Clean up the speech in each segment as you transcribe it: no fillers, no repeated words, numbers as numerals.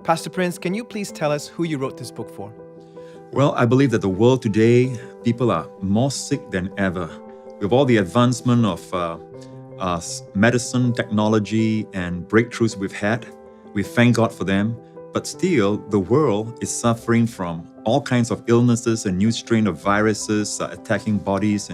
Pastor Prince, can you please tell us who you wrote this book for? Well, I believe that the world today, people are more sick than ever. With all the advancement of medicine, technology, and breakthroughs we've had, we thank God for them. But still, the world is suffering from all kinds of illnesses, a new strain of viruses attacking bodies,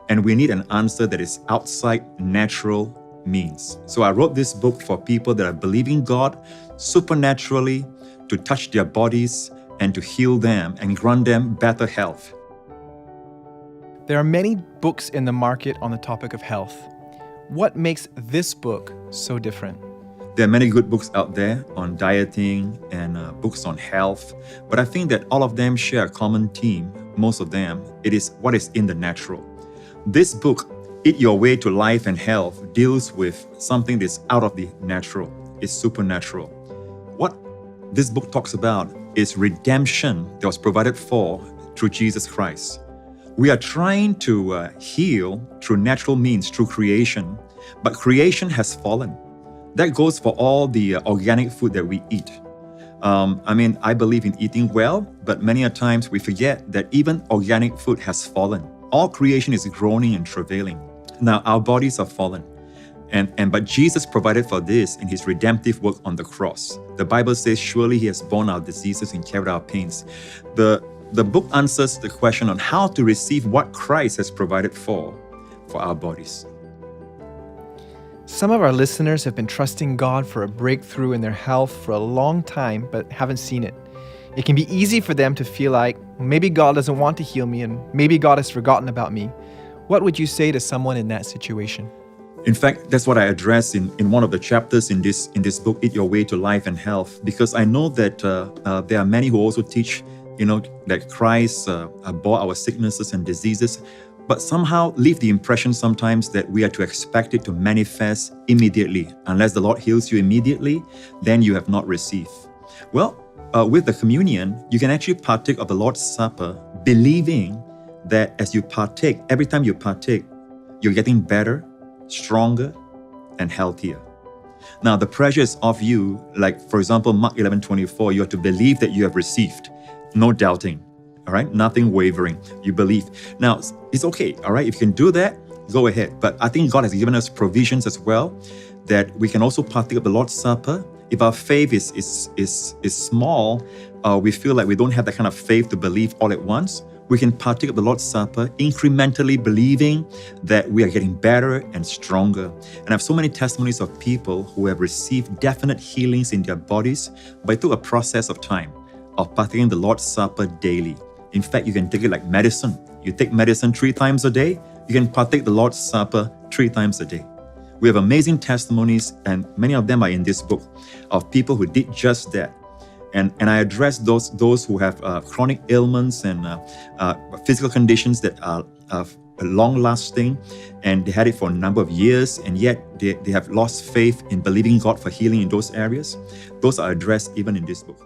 and we need an answer that is outside natural means. So I wrote this book for people that are believing God supernaturally to touch their bodies and to heal them and grant them better health. There are many books in the market on the topic of health. What makes this book so different? There are many good books out there on dieting and books on health, but I think that all of them share a common theme. Most of them, it is what is in the natural. This book, Eat Your Way to Life and Health, deals with something that's out of the natural. It's supernatural. What this book talks about is redemption that was provided for through Jesus Christ. We are trying to heal through natural means, through creation, but creation has fallen. That goes for all the organic food that we eat. I believe in eating well, but many a times we forget that even organic food has fallen. All creation is groaning and travailing. Now, our bodies are fallen. But Jesus provided for this in his redemptive work on the cross. The Bible says, surely he has borne our diseases and carried our pains. The book answers the question on how to receive what Christ has provided for our bodies. Some of our listeners have been trusting God for a breakthrough in their health for a long time, but haven't seen it. It can be easy for them to feel like, maybe God doesn't want to heal me and maybe God has forgotten about me. What would you say to someone in that situation? In fact, that's what I address in one of the chapters in this book, Eat Your Way to Life and Health, because I know that there are many who also teach, that Christ bore our sicknesses and diseases, but somehow leave the impression sometimes that we are to expect it to manifest immediately. Unless the Lord heals you immediately, then you have not received. Well, with the communion, you can actually partake of the Lord's Supper, believing that as you partake, every time you partake, you're getting better, stronger, and healthier. Now, the pressure is off you, like, for example, Mark 11:24, you have to believe that you have received, no doubting. All right, nothing wavering. You believe. Now, it's okay. All right, if you can do that, go ahead. But I think God has given us provisions as well that we can also partake of the Lord's Supper. If our faith is small, we feel like we don't have that kind of faith to believe all at once, we can partake of the Lord's Supper, incrementally believing that we are getting better and stronger. And I have so many testimonies of people who have received definite healings in their bodies, but it took a process of time of partaking the Lord's Supper daily. In fact, you can take it like medicine. You take medicine 3 times a day, you can partake the Lord's Supper 3 times a day. We have amazing testimonies, and many of them are in this book, of people who did just that. And I address those who have chronic ailments and physical conditions that are long-lasting, and they had it for a number of years, and yet they have lost faith in believing God for healing in those areas. Those are addressed even in this book.